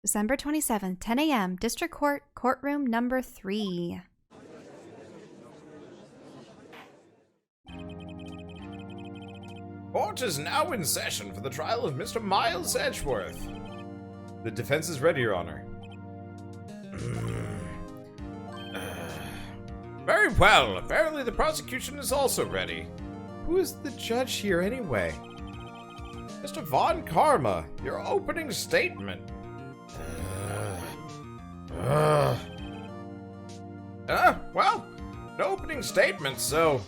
December 27th, 10 a.m., District Court, courtroom number 3. Court is now in session for the trial of Mr. Miles Edgeworth. The defense is ready, Your Honor. Very well. Apparently the prosecution is also ready. Who is the judge here anyway? Mr. Von Karma, your opening statement. Well, no opening statement, so...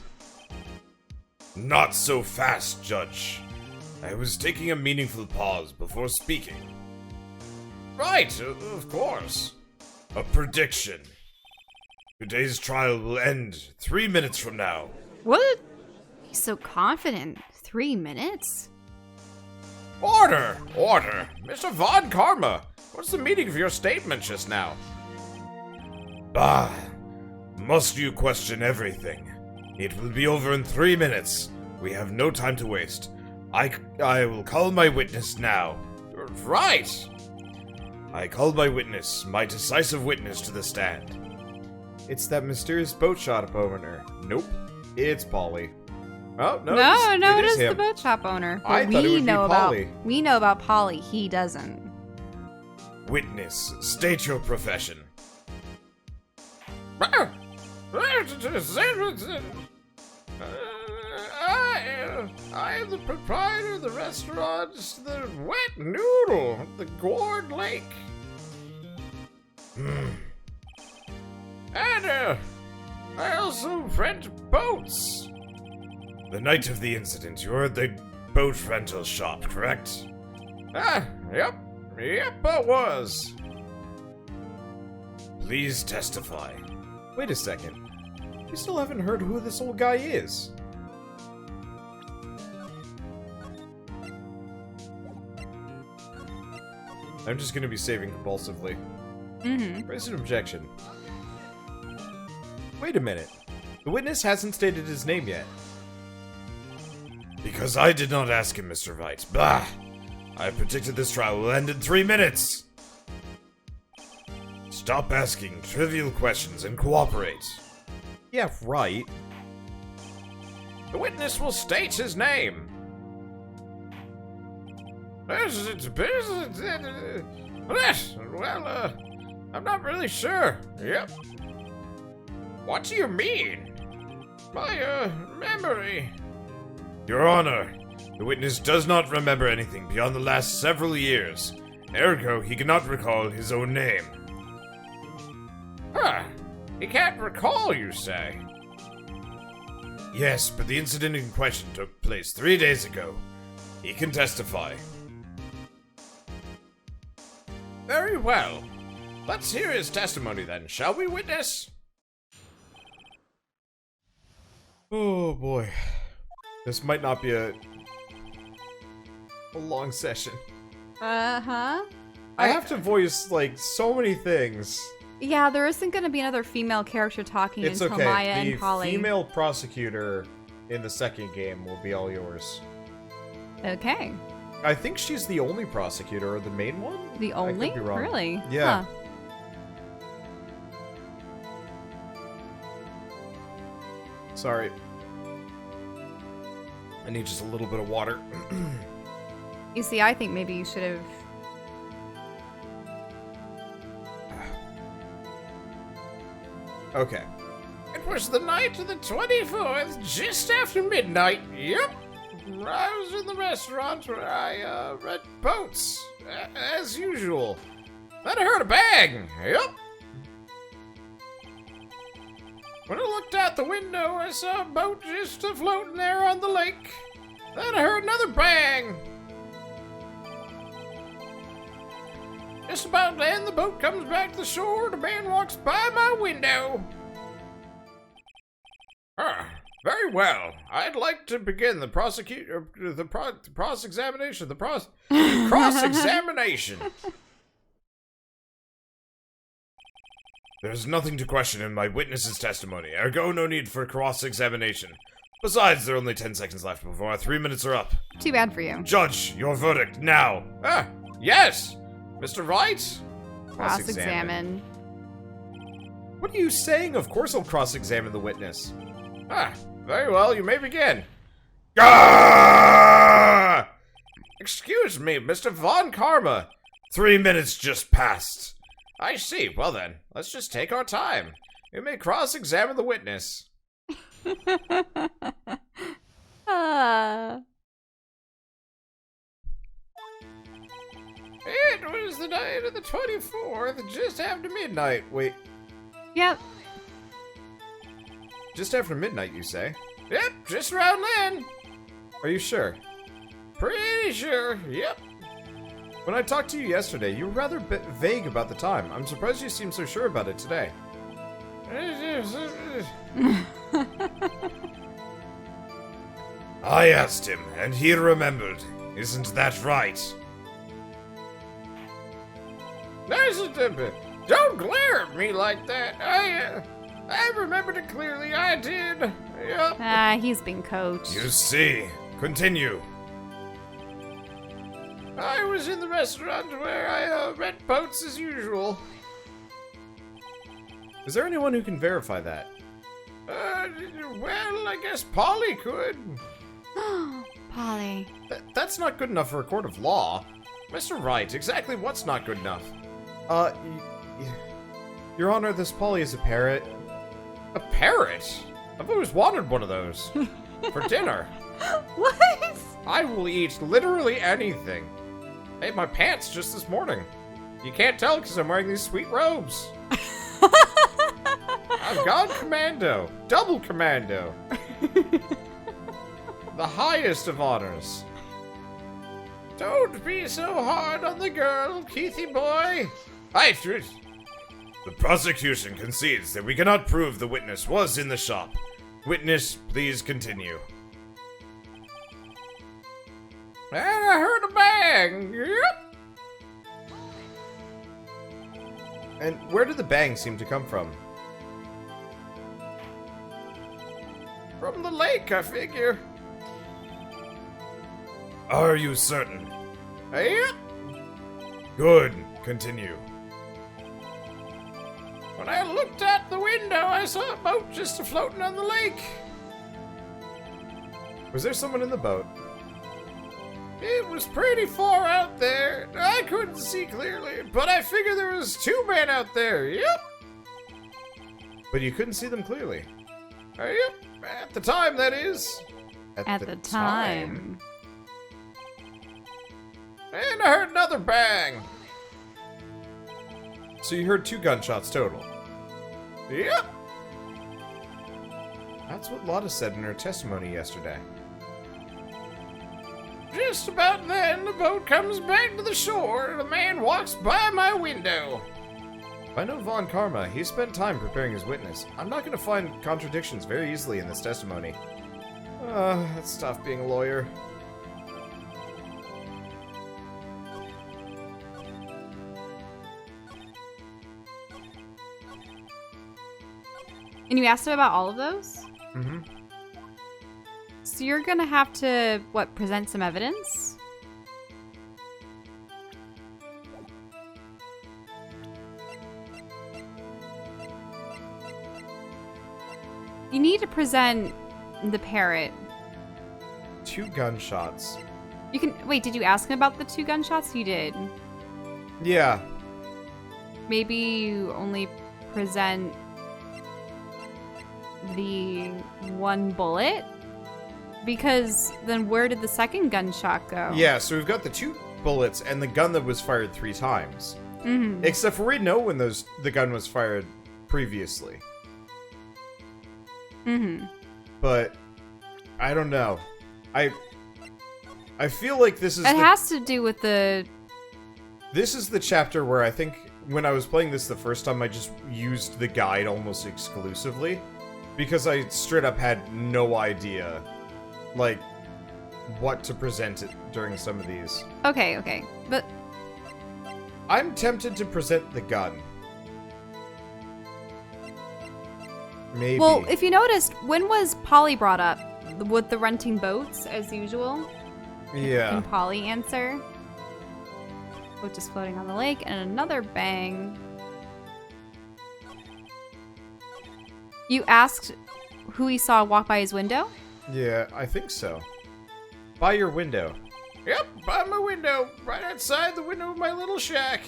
Not so fast, Judge. I was taking a meaningful pause before speaking. Right, of course. A prediction. Today's trial will end 3 minutes from now. What? He's so confident. 3 minutes? Order! Order! Mr. Von Karma, what's the meaning of your statement just now? Bah! Must you question everything? It will be over in 3 minutes. We have no time to waste. I will call my witness now. Right! I call my witness, my decisive witness, to the stand. It's that mysterious boat shop owner. Nope. It's Polly. Oh, no. It is the boat shop owner. I thought it would be Polly. We know about Polly. He doesn't. Witness, state your profession. I am the proprietor of the restaurant, the Wet Noodle, the Gourd Lake. And, I also rent boats. The night of the incident, you were at the boat rental shop, correct? Yep, I was. Please testify. Wait a second. We still haven't heard who this old guy is. I'm just gonna be saving compulsively. Raise an objection. Wait a minute. The witness hasn't stated his name yet. Because I did not ask him, Mr. Wright. Bah! I predicted this trial will end in 3 minutes. Stop asking trivial questions and cooperate. Yeah, right. The witness will state his name. Well, I'm not really sure. Yep. What do you mean? My, memory. Your Honor, the witness does not remember anything beyond the last several years. Ergo, he cannot recall his own name. Huh. He can't recall, you say? Yes, but the incident in question took place 3 days ago. He can testify. Very well. Let's hear his testimony then, shall we, witness? Oh boy. This might not be a long session. Uh-huh. I have to voice, like, so many things. Yeah, there isn't going to be another female character talking until Maya and Polly. The female prosecutor in the second game will be all yours. Okay. I think she's the only prosecutor, or the main one? The only? I could be wrong. Really? Yeah. Huh. Sorry. I need just a little bit of water. You see, I think maybe you should have... Okay. It was the night of the 24th, just after midnight. Yep. I was in the restaurant where I, rent boats, as usual. Then I heard a bang. Yep. When I looked out the window, I saw a boat just floating there on the lake. Then I heard another bang. Just about then, the boat comes back to the shore. The man walks by my window. Very well. I'd like to begin the cross-examination. Cross-examination. There's nothing to question in my witness's testimony. Ergo, no need for cross-examination. Besides, there are only 10 seconds left before our 3 minutes are up. Too bad for you. Judge, your verdict, now. Yes! Mr. Wright, Cross-examine. What are you saying? Of course I'll cross-examine the witness. Ah, very well, you may begin. Ah! Excuse me, Mr. Von Karma. 3 minutes just passed. I see. Well then, let's just take our time. You may cross-examine the witness. It was the night of the 24th, just after midnight. Wait. Yep. Just after midnight, you say? Yep, just around then. Are you sure? Pretty sure, yep. When I talked to you yesterday, you were rather vague about the time. I'm surprised you seem so sure about it today. I asked him, and he remembered. Isn't that right? Don't glare at me like that. I remembered it clearly. I did. Yep. He's been coached. You see. Continue. I was in the restaurant where I rent boats as usual. Is there anyone who can verify that? Well, I guess Polly could. Polly. That's not good enough for a court of law. Mr. Wright, exactly what's not good enough? Your Honor, this Polly is a parrot. A parrot? I've always wanted one of those. For dinner. What? I will eat literally anything. I ate my pants just this morning. You can't tell because I'm wearing these sweet robes. I've gone commando. Double commando. The highest of honors. Don't be so hard on the girl, Keithy boy. The prosecution concedes that we cannot prove the witness was in the shop. Witness, please continue. And I heard a bang. Yep. And where did the bang seem to come from? From the lake, I figure. Are you certain? Yep. Good. Continue. When I looked out the window, I saw a boat just floating on the lake. Was there someone in the boat? It was pretty far out there. I couldn't see clearly, but I figured there was 2 men out there. Yep. But you couldn't see them clearly. Yep. At the time, that is. At the time. And I heard another bang. So you heard 2 gunshots total? Yep. That's what Lotta said in her testimony yesterday. Just about then, the boat comes back to the shore, and a man walks by my window. If I know Von Karma, he spent time preparing his witness. I'm not going to find contradictions very easily in this testimony. That's tough being a lawyer. And you asked him about all of those? Mm-hmm. So you're gonna have to, what, present some evidence? You need to present the parrot. 2 gunshots. You can, wait, did you ask him about the 2 gunshots? You did. Yeah. Maybe you only present the 1 bullet? Because then where did the second gunshot go? Yeah, so we've got the 2 bullets and the gun that was fired 3 times. Mm-hmm. Except for we know when the gun was fired previously. Mm-hmm. But I don't know. I feel like this is it has to do with the... This is the chapter where I think when I was playing this the first time, I just used the guide almost exclusively. Because I straight up had no idea, like, what to present it during some of these. Okay. But... I'm tempted to present the gun. Maybe. Well, if you noticed, when was Polly brought up? With the renting boats, as usual? Yeah. Can Polly answer? Boat just floating on the lake, and another bang. You asked who he saw walk by his window? Yeah, I think so. By your window. Yep, by my window. Right outside the window of my little shack.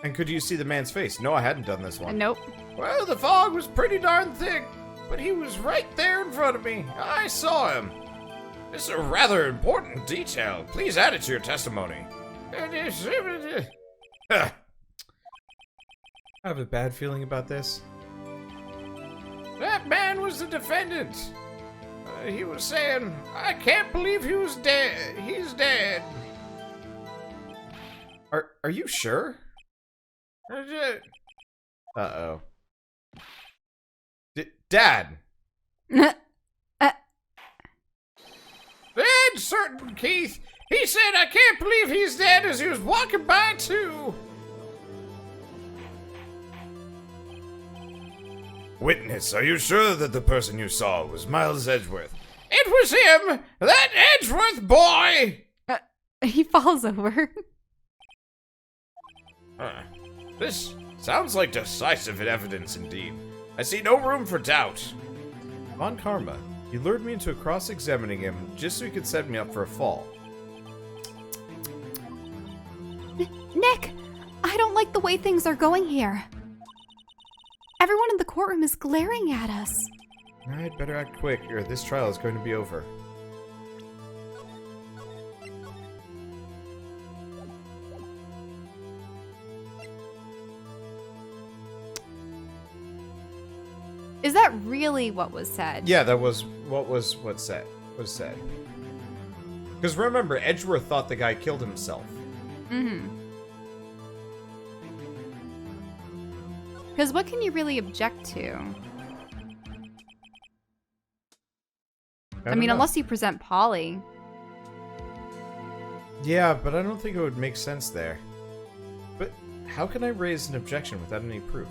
And could you see the man's face? No, I hadn't done this one. Nope. Well, the fog was pretty darn thick, but he was right there in front of me. I saw him. This is a rather important detail. Please add it to your testimony. I have a bad feeling about this. That man was the defendant. He was saying, I can't believe he was dead. He's dead. Are you sure? Uh-oh. Dad! Dead certain, Keith. He said, I can't believe he's dead as he was walking by, too. Witness, are you sure that the person you saw was Miles Edgeworth? It was him! That Edgeworth boy! He falls over. This sounds like decisive evidence indeed. I see no room for doubt. Von Karma, you lured me into cross-examining him just so he could set me up for a fall. Nick, I don't like the way things are going here. Everyone in the courtroom is glaring at us. I'd better act quick, or this trial is going to be over. Is that really what was said? Yeah, that was what said. Because remember, Edgeworth thought the guy killed himself. Mm-hmm. Because what can you really object to? I mean, unless you present Polly. Yeah, but I don't think it would make sense there. But how can I raise an objection without any proof?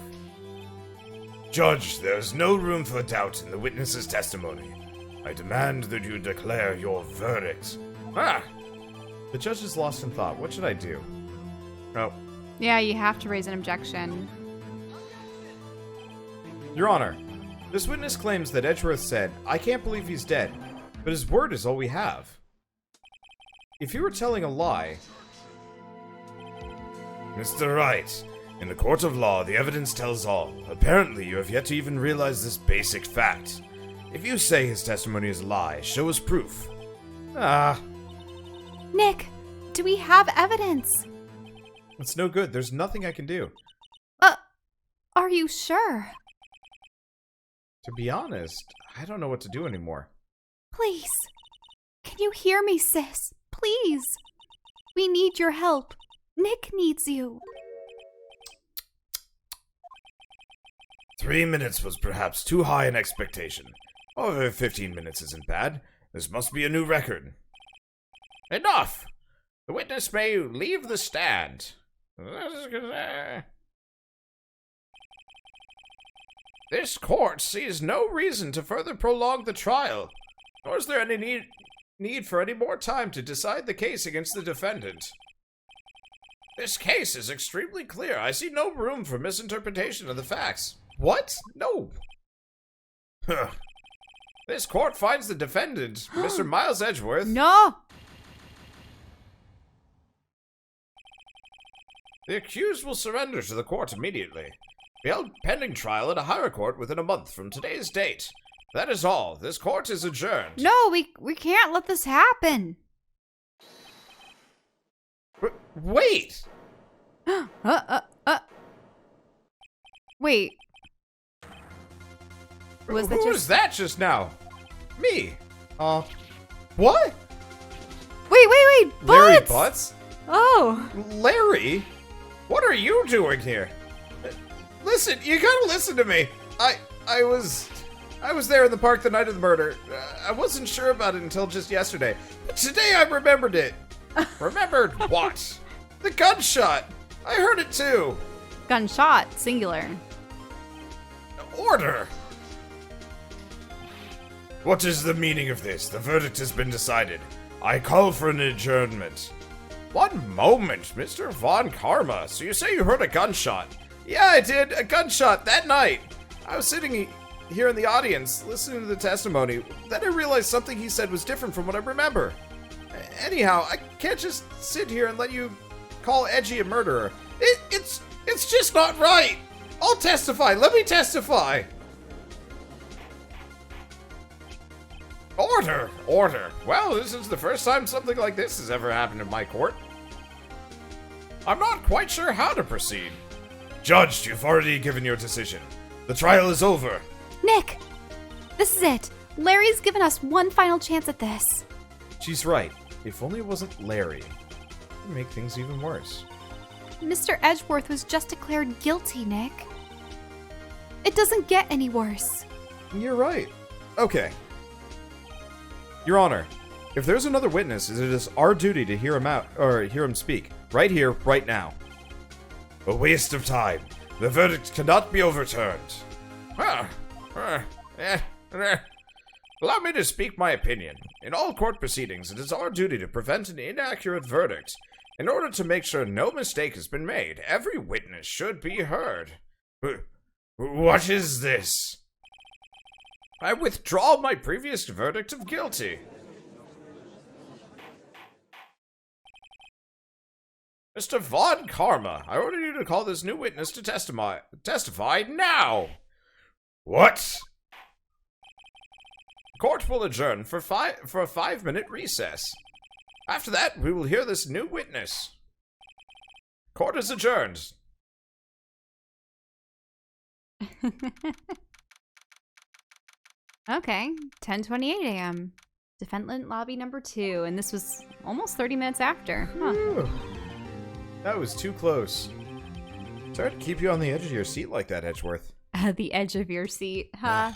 Judge, there's no room for doubt in the witness's testimony. I demand that you declare your verdict. Ah! The judge is lost in thought. What should I do? Oh. Yeah, you have to raise an objection. Your Honor, this witness claims that Edgeworth said, I can't believe he's dead, but his word is all we have. If you were telling a lie... Mr. Wright, in the court of law, the evidence tells all. Apparently, you have yet to even realize this basic fact. If you say his testimony is a lie, show us proof. Ah. Nick, do we have evidence? It's no good. There's nothing I can do. Are you sure? To be honest, I don't know what to do anymore. Please. Can you hear me, sis? Please. We need your help. Nick needs you. 3 minutes was perhaps too high an expectation. However, 15 minutes isn't bad. This must be a new record. Enough! The witness may leave the stand. This court sees no reason to further prolong the trial, nor is there any need for any more time to decide the case against the defendant. This case is extremely clear. I see no room for misinterpretation of the facts. What? No. Huh. This court finds the defendant, Mr. Miles Edgeworth. No! The accused will surrender to the court immediately. Be held pending trial at a higher court within a month from today's date. That is all. This court is adjourned. No, we can't let this happen. Wait! Wait. Who was that just now? Me. What? Wait, Butts! Larry Butts? Oh. Larry? What are you doing here? Listen, you gotta listen to me. I was there in the park the night of the murder. I wasn't sure about it until just yesterday. But today I remembered it. Remembered what? The gunshot. I heard it too. Gunshot, singular. Order. What is the meaning of this? The verdict has been decided. I call for an adjournment. One moment, Mr. Von Karma. So you say you heard a gunshot? Yeah, I did. A gunshot that night. I was sitting here in the audience, listening to the testimony. Then I realized something he said was different from what I remember. Anyhow, I can't just sit here and let you call Edgy a murderer. It's just not right. I'll testify. Let me testify. Order! Order! Well, this is the first time something like this has ever happened in my court. I'm not quite sure how to proceed. Judge, you've already given your decision. The trial is over. Nick! This is it. Larry's given us one final chance at this. She's right. If only it wasn't Larry. It would make things even worse. Mr. Edgeworth was just declared guilty, Nick. It doesn't get any worse. You're right. Okay. Your Honor, if there's another witness, it is our duty to hear him out, or hear him speak. Right here, right now. A waste of time. The verdict cannot be overturned. Allow me to speak my opinion. In all court proceedings, it is our duty to prevent an inaccurate verdict. In order to make sure no mistake has been made, every witness should be heard. What is this? I withdraw my previous verdict of guilty. Mr. Von Karma, I order you to call this new witness to testify now. What? Court will adjourn for a 5-minute recess. After that, we will hear this new witness. Court is adjourned. Okay, 10:28 a.m. Defendant lobby number 2, and this was almost 30 minutes after. Huh. That was too close. Sorry to keep you on the edge of your seat like that, Edgeworth. The edge of your seat, huh?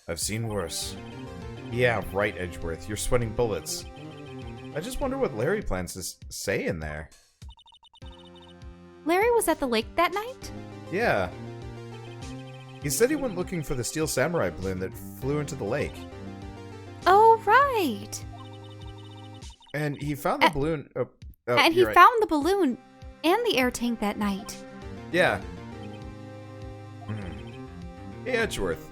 I've seen worse. Yeah, right, Edgeworth. You're sweating bullets. I just wonder what Larry plans to say in there. Larry was at the lake that night? Yeah. He said he went looking for the steel samurai balloon that flew into the lake. Oh, right. And he found the balloon... and he found the balloon and the air tank that night. Yeah. Hey, Edgeworth.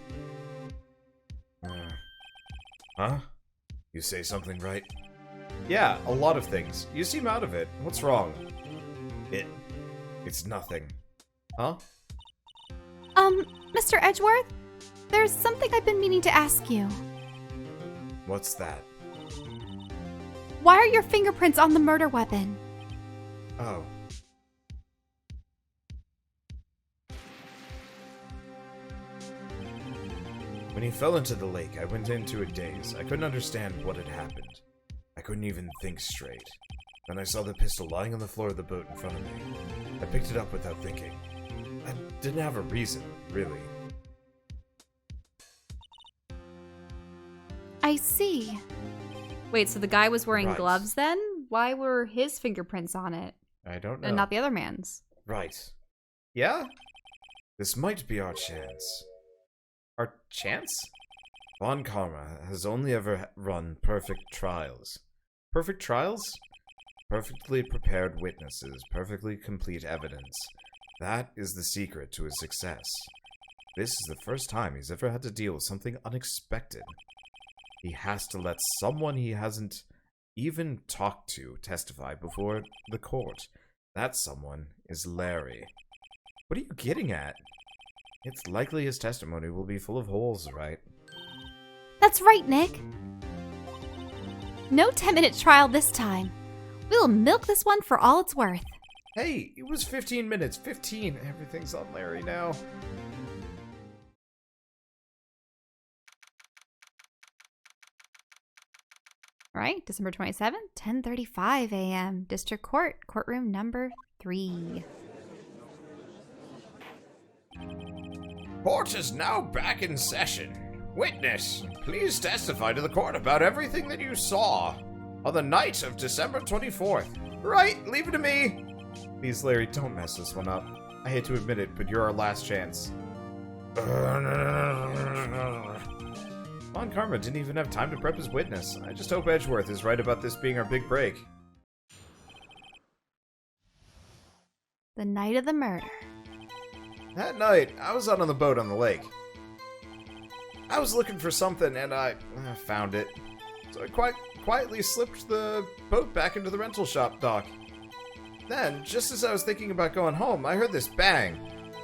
Huh? You say something right? Yeah, a lot of things. You seem out of it. What's wrong? It's nothing. Huh? Mr. Edgeworth, there's something I've been meaning to ask you. What's that? Why are your fingerprints on the murder weapon? Oh. When he fell into the lake, I went into a daze. I couldn't understand what had happened. I couldn't even think straight. Then I saw the pistol lying on the floor of the boat in front of me. I picked it up without thinking. I didn't have a reason, really. I see. Wait, so the guy was wearing Right. gloves then? Why were his fingerprints on it I don't know. and not the other man's? Right. Yeah? This might be our chance. Our chance? Von Karma has only ever run perfect trials. Perfect trials? Perfectly prepared witnesses, perfectly complete evidence. That is the secret to his success. This is the first time he's ever had to deal with something unexpected. He has to let someone he hasn't even talked to testify before the court. That someone is Larry. What are you getting at? It's likely his testimony will be full of holes, right? That's right, Nick. No 10-minute trial this time. We'll milk this one for all it's worth. Hey, it was 15 minutes. 15. Everything's on Larry now. All right, December 27th, 10:35 a.m. District Court, courtroom number 3. Court is now back in session. Witness, please testify to the court about everything that you saw on the night of December 24th. Right, leave it to me. Please, Larry, don't mess this one up. I hate to admit it, but you're our last chance. Von Karma didn't even have time to prep his witness. I just hope Edgeworth is right about this being our big break. The night of the murder. That night, I was out on the boat on the lake. I was looking for something, and I found it. So I quietly slipped the boat back into the rental shop dock. Then, just as I was thinking about going home, I heard this bang.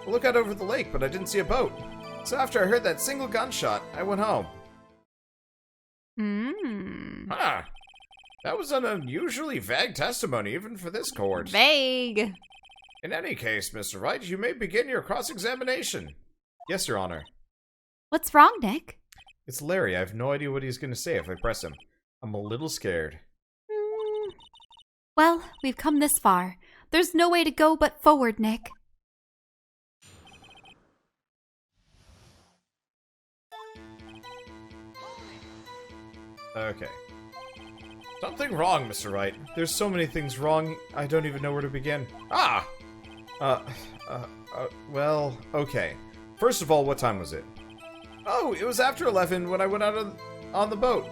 I looked out over the lake, but I didn't see a boat. So after I heard that single gunshot, I went home. Huh. That was an unusually vague testimony, even for this court. Vague. In any case, Mr. Wright, you may begin your cross-examination. Yes, Your Honor. What's wrong, Nick? It's Larry. I have no idea what he's going to say if I press him. I'm a little scared. Well, we've come this far. There's no way to go but forward, Nick. Okay. Something wrong, Mr. Wright. There's so many things wrong, I don't even know where to begin. Ah! Well, okay. First of all, what time was it? Oh, it was after 11 when I went out on the boat.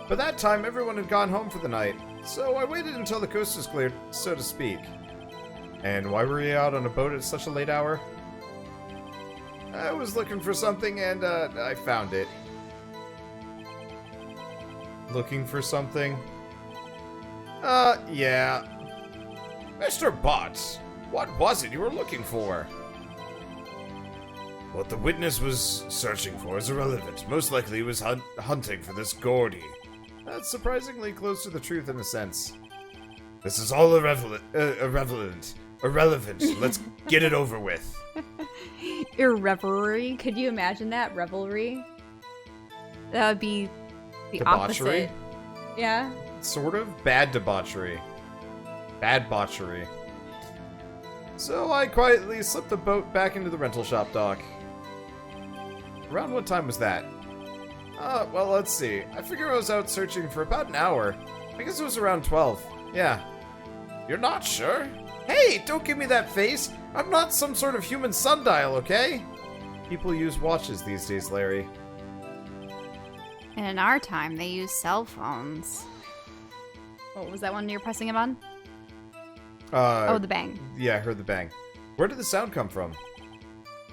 By that time, everyone had gone home for the night, so I waited until the coast was cleared, so to speak. And why were you out on a boat at such a late hour? I was looking for something and, I found it. Looking for something? Yeah. Mr. Botts, what was it you were looking for? What the witness was searching for is irrelevant. Most likely he was hunting for this Gordy. That's surprisingly close to the truth in a sense. This is all irrelevant. Let's get it over with. Irrevelry? Could you imagine that? Revelry? That would be the Debauchery? opposite. Yeah. Sort of. Bad debauchery. Bad botchery. So I quietly slipped the boat back into the rental shop dock. Around what time was that? Well, let's see. I figure I was out searching for about an hour. I guess it was around 12. Yeah. You're not sure? Hey, don't give me that face! I'm not some sort of human sundial, okay? People use watches these days, Larry. And in our time, they use cell phones. What was that one you're pressing him on? Oh, the bang. Yeah, I heard the bang. Where did the sound come from?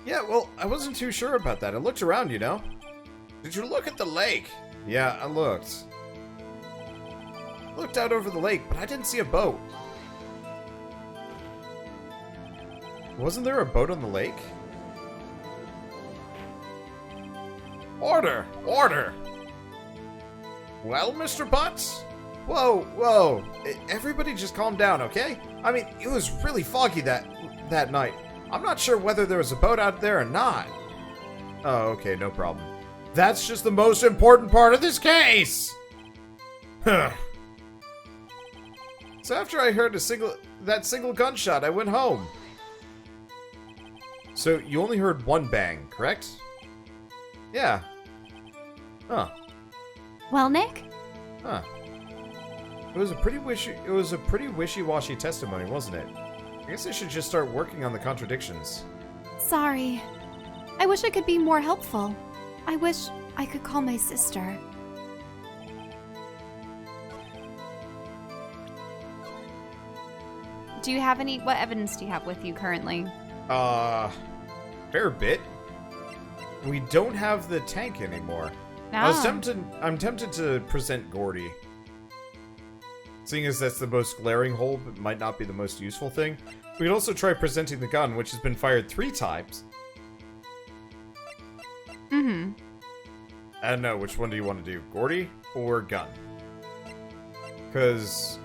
Yeah, well, I wasn't too sure about that. I looked around, you know. Did you look at the lake? Yeah, I looked. I looked out over the lake, but I didn't see a boat. Wasn't there a boat on the lake? Order! Order! Well, Mr. Butts? Whoa. Everybody just calm down, okay? I mean, it was really foggy that night. I'm not sure whether there was a boat out there or not. Oh, okay, no problem. That's just the most important part of this case! Huh. So after I heard that single gunshot, I went home. So you only heard one bang, correct? Yeah. Huh. Well, Nick? Huh. It was a pretty wishy-washy testimony, wasn't it? I guess I should just start working on the contradictions. Sorry. I wish I could be more helpful. I wish I could call my sister. Do you have what evidence do you have with you currently? Fair bit. We don't have the tank anymore. No. I'm tempted to present Gordy. Seeing as that's the most glaring hole, but might not be the most useful thing. We could also try presenting the gun, which has been fired 3 times. Mm-hmm. I don't know, which one do you want to do? Gordy or gun? Because...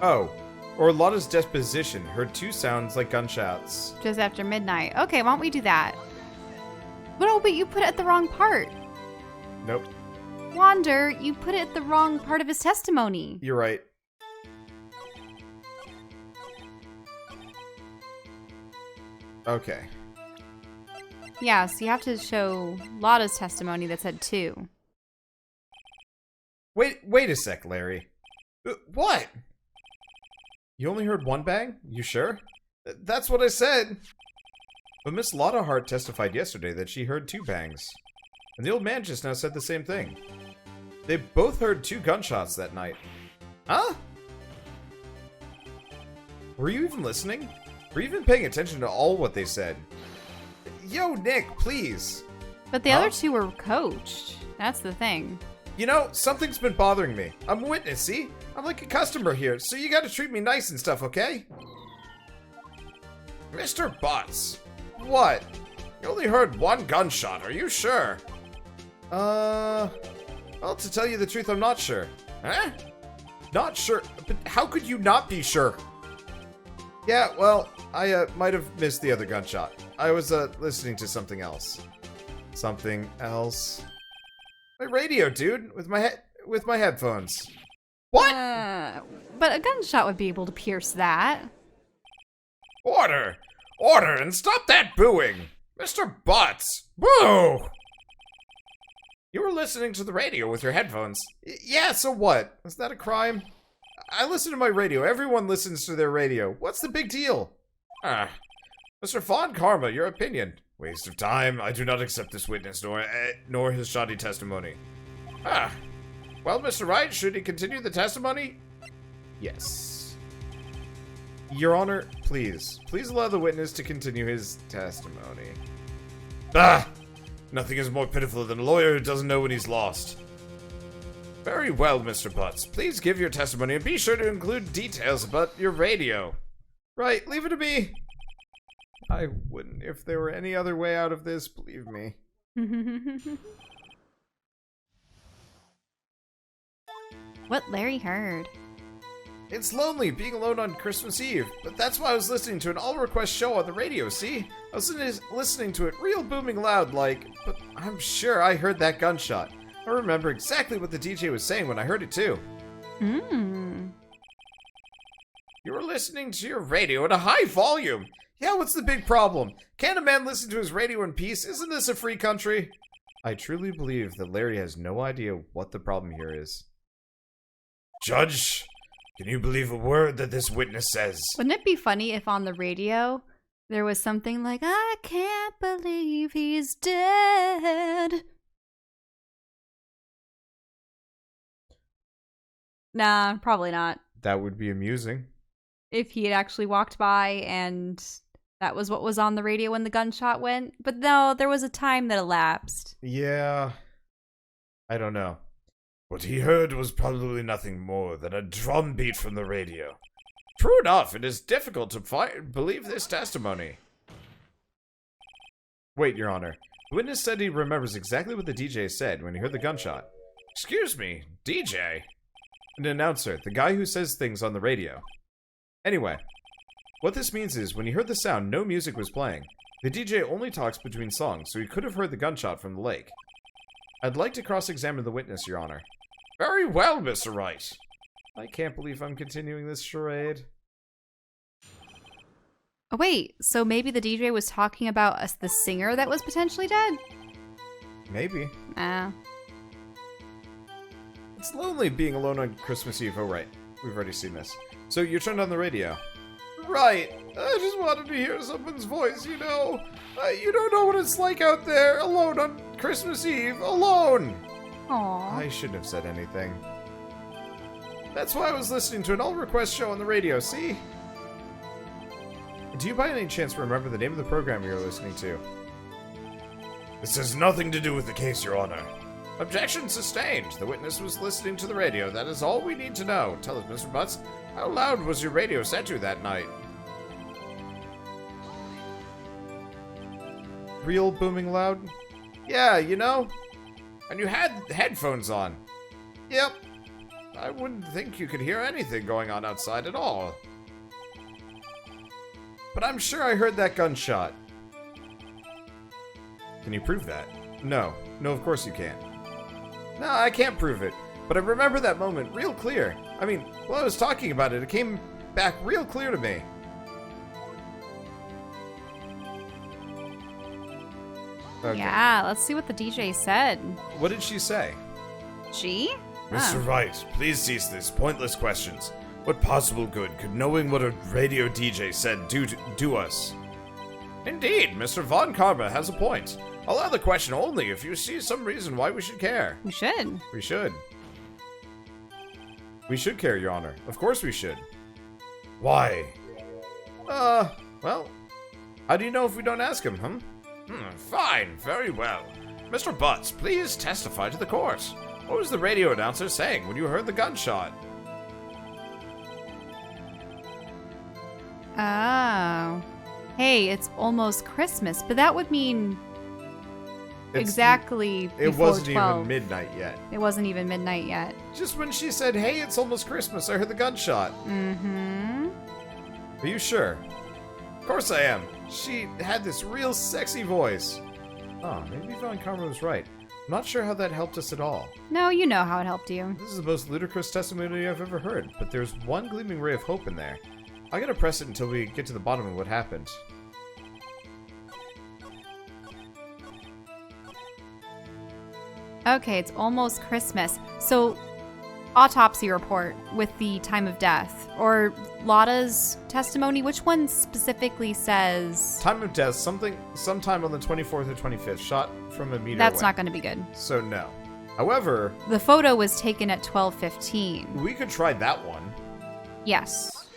Oh. Or Lotta's deposition heard 2 sounds like gunshots. Just after midnight. Okay, why don't we do that? But you put it at the wrong part. Nope. Wander, you put it at the wrong part of his testimony. You're right. Okay. Yeah, so you have to show Lotta's testimony that said 2. Wait a sec, Larry. What? You only heard 1 bang? You sure? That's what I said. But Miss Lotta Hart testified yesterday that she heard 2 bangs. And the old man just now said the same thing. They both heard 2 gunshots that night. Huh? Were you even listening? Or even paying attention to all what they said. Yo, Nick, please. But the other two were coached. That's the thing. You know, something's been bothering me. I'm a witness, see? I'm like a customer here, so you gotta treat me nice and stuff, okay? Mr. Butts. What? You only heard one gunshot, are you sure? Well, to tell you the truth, I'm not sure. Huh? Not sure? But how could you not be sure? Yeah, well, I might have missed the other gunshot. I was listening to something else. Something else? My radio, dude, with my headphones. What? But a gunshot would be able to pierce that. Order! Order, and stop that booing! Mr. Butts! Boo! You were listening to the radio with your headphones. Yeah, so what? Is that a crime? I listen to my radio. Everyone listens to their radio. What's the big deal? Mr. Von Karma, your opinion. Waste of time. I do not accept this witness, nor his shoddy testimony. Well, Mr. Wright, should he continue the testimony? Yes. Your Honor, please. Please allow the witness to continue his testimony. Nothing is more pitiful than a lawyer who doesn't know when he's lost. Very well, Mr. Butts. Please give your testimony and be sure to include details about your radio. Right, leave it to me. I wouldn't if there were any other way out of this, believe me. What Larry heard. It's lonely being alone on Christmas Eve, but that's why I was listening to an all-request show on the radio, see? I was listening to it real booming loud like, but I'm sure I heard that gunshot. I remember exactly what the DJ was saying when I heard it too. You were listening to your radio at a high volume. Yeah, what's the big problem? Can't a man listen to his radio in peace? Isn't this a free country? I truly believe that Larry has no idea what the problem here is. Judge, can you believe a word that this witness says? Wouldn't it be funny if on the radio there was something like, I can't believe he's dead? Nah, probably not. That would be amusing. If he had actually walked by and that was what was on the radio when the gunshot went. But no, there was a time that elapsed. Yeah. I don't know. What he heard was probably nothing more than a drum beat from the radio. True enough, it is difficult to believe this testimony. Wait, Your Honor. The witness said he remembers exactly what the DJ said when he heard the gunshot. Excuse me, DJ? An announcer, the guy who says things on the radio. Anyway, what this means is, when he heard the sound, no music was playing. The DJ only talks between songs, so he could have heard the gunshot from the lake. I'd like to cross-examine the witness, Your Honor. Very well, Mr. Wright. I can't believe I'm continuing this charade. Oh wait, so maybe the DJ was talking about the singer that was potentially dead? Maybe. It's lonely being alone on Christmas Eve. Oh, right. We've already seen this. So you turned on the radio. Right. I just wanted to hear someone's voice, you know. You don't know what it's like out there, alone on Christmas Eve. Alone! Aww. I shouldn't have said anything. That's why I was listening to an all-request show on the radio, see? Do you by any chance remember the name of the program you were listening to? This has nothing to do with the case, Your Honor. Objection sustained. The witness was listening to the radio. That is all we need to know. Tell us, Mr. Butts, how loud was your radio set to that night? Real booming loud? Yeah, you know. And you had headphones on. Yep. I wouldn't think you could hear anything going on outside at all. But I'm sure I heard that gunshot. Can you prove that? No. No, of course you can't. No, I can't prove it. But I remember that moment real clear. I mean, while I was talking about it, it came back real clear to me. Okay. Yeah, let's see what the DJ said. What did she say? She? Mr. Wright, please cease this pointless questions. What possible good could knowing what a radio DJ said do us? Indeed, Mr. Von Karma has a point. Allow the question only if you see some reason why we should care. We should. We should. We should care, Your Honor. Of course we should. Why? Well, how do you know if we don't ask him, Fine, very well. Mr. Butts, please testify to the court. What was the radio announcer saying when you heard the gunshot? Oh. Hey, it's almost Christmas, but that would mean It's- exactly It before wasn't 12. even midnight yet. It wasn't even midnight yet. Just when she said, hey, it's almost Christmas, I heard the gunshot. Mm-hmm. Are you sure? Of course I am. She had this real sexy voice. Oh, maybe Von Karma was right. I'm not sure how that helped us at all. No, you know how it helped you. This is the most ludicrous testimony I've ever heard, but there's one gleaming ray of hope in there. I gotta press it until we get to the bottom of what happened. Okay, it's almost Christmas. So, autopsy report with the time of death. Or Lotta's testimony. Which one specifically says... Time of death, sometime on the 24th or 25th, shot from a meter That's away. not going to be good. So no. However, The photo was taken at 12:15. we could try that one. Yes.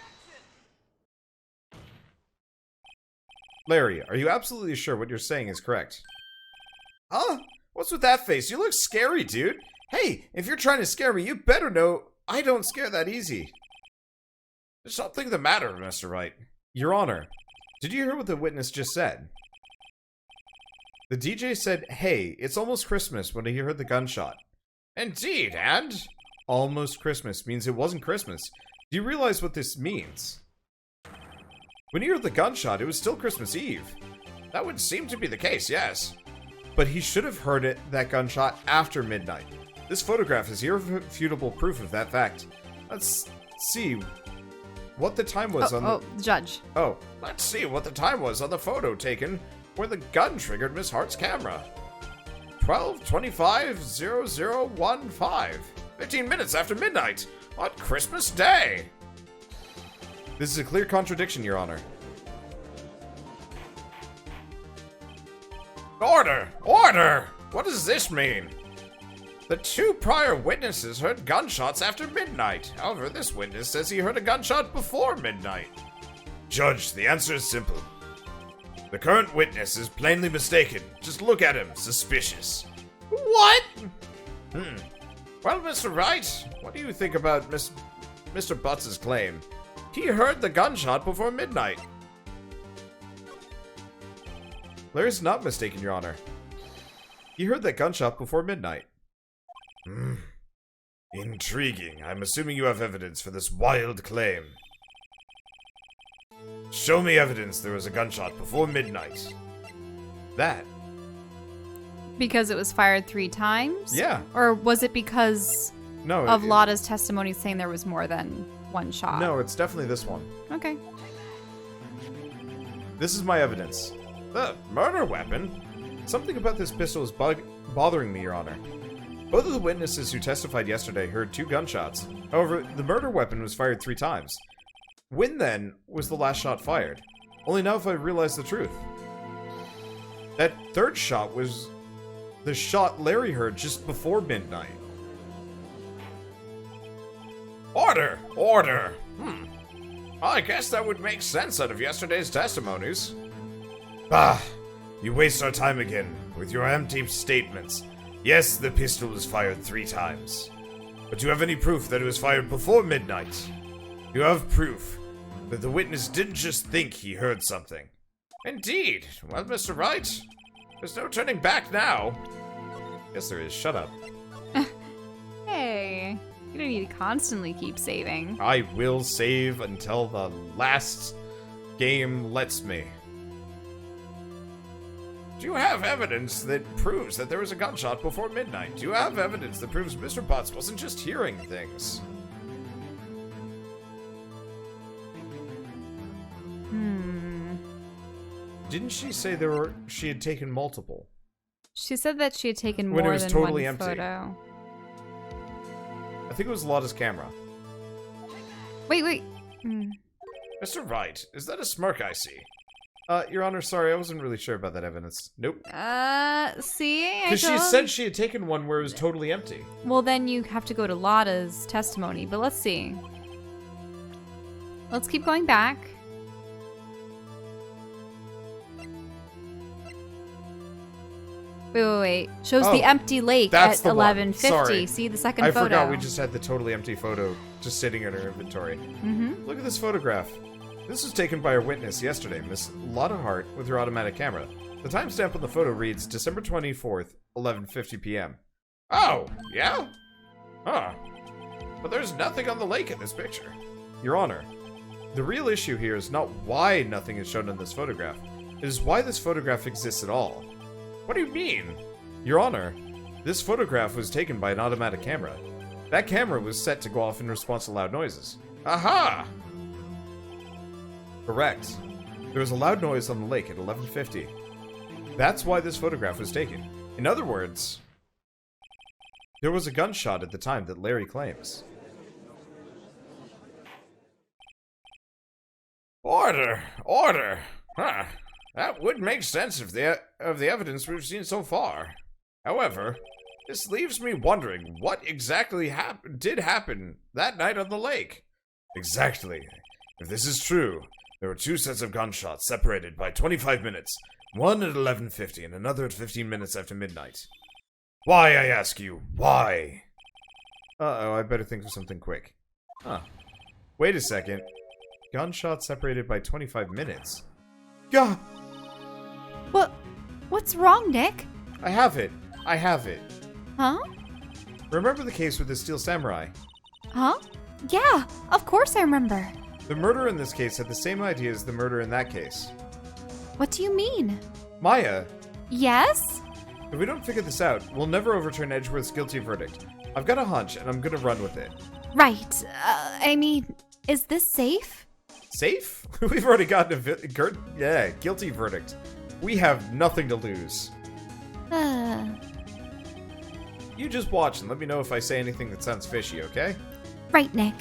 Larry, are you absolutely sure what you're saying is correct? Huh? What's with that face? You look scary, dude. Hey, if you're trying to scare me, you better know I don't scare that easy. There's something the matter, Mr. Wright. Your Honor, did you hear what the witness just said? The DJ said, hey, it's almost Christmas when he heard the gunshot. Indeed, and? Almost Christmas means it wasn't Christmas. Do you realize what this means? When he heard the gunshot, it was still Christmas Eve. That would seem to be the case, yes. But he should have heard that gunshot after midnight. This photograph is irrefutable proof of that fact. Let's see what the time was on the... Judge. Oh, let's see what the time was on the photo taken where the gun triggered Miss Hart's camera. 12:25:0015. 15 minutes after midnight on Christmas Day. This is a clear contradiction, Your Honor. Order! Order! What does this mean? The two prior witnesses heard gunshots after midnight. However, this witness says he heard a gunshot before midnight. Judge, the answer is simple. The current witness is plainly mistaken. Just look at him. Suspicious. What? Well, Mr. Wright, what do you think about Mr. Butts' claim? He heard the gunshot before midnight. Larry's not mistaken, Your Honor. He heard that gunshot before midnight. Intriguing. I'm assuming you have evidence for this wild claim. Show me evidence there was a gunshot before midnight. That. Because it was fired 3 times? Yeah. Or was it because No. of Lotta's testimony saying there was more than one shot? No, it's definitely this one. Okay. This is my evidence. The murder weapon? Something about this pistol is bothering me, Your Honor. Both of the witnesses who testified yesterday heard 2 gunshots. However, the murder weapon was fired 3 times. When, then, was the last shot fired? Only now have I realized the truth. That 3rd shot was the shot Larry heard just before midnight. Order! Order! I guess that would make sense out of yesterday's testimonies. Bah! You waste our time again with your empty statements. Yes, the pistol was fired 3 times. But do you have any proof that it was fired before midnight? You have proof that the witness didn't just think he heard something. Indeed. Well, Mr. Wright, there's no turning back now. Yes, there is. Shut up. Hey, you don't need to constantly keep saving. I will save until the last game lets me. Do you have evidence that proves that there was a gunshot before midnight? Do you have evidence that proves Mr. Butts wasn't just hearing things? Didn't she say she had taken multiple? She said that she had taken When it more was than totally one empty. photo. I think it was Lotta's camera. Wait. Mr. Wright, is that a smirk I see? Your Honor, sorry, I wasn't really sure about that evidence. Nope. See? Because she said she had taken one where it was totally empty. Well, then you have to go to Lotta's testimony, but let's see. Let's keep going back. Wait. Shows Oh, the empty lake that's at the one. 11:50. Sorry. See the second I photo. forgot we just had the totally empty photo just sitting in our inventory. Mm-hmm. Look at this photograph. This was taken by our witness yesterday, Miss Lotta Hart, with her automatic camera. The timestamp on the photo reads December 24th, 11:50 p.m. Oh, yeah? Huh. But there's nothing on the lake in this picture. Your Honor, the real issue here is not why nothing is shown in this photograph. It is why this photograph exists at all. What do you mean? Your Honor, this photograph was taken by an automatic camera. That camera was set to go off in response to loud noises. Aha! Correct. There was a loud noise on the lake at 11:50. That's why this photograph was taken. In other words, there was a gunshot at the time that Larry claims. Order! Order! Huh. That would make sense of the evidence we've seen so far. However, this leaves me wondering what exactly did happen that night on the lake. Exactly. If this is true, there were two sets of gunshots separated by 25 minutes, one at 11:50 and another at 15 minutes after midnight. Why, I ask you, why? Uh-oh, I better think of something quick. Huh. Wait a second. Gunshot separated by 25 minutes. Gah! What's wrong, Nick? I have it. Huh? Remember the case with the Steel Samurai? Huh? Yeah, of course I remember. The murderer in this case had the same idea as the murderer in that case. What do you mean? Maya, Yes? if we don't figure this out, we'll never overturn Edgeworth's guilty verdict. I've got a hunch, and I'm gonna run with it. Right. I mean, is this safe? Safe? We've already gotten a guilty verdict. We have nothing to lose. You just watch and let me know if I say anything that sounds fishy, okay? Right, Nick.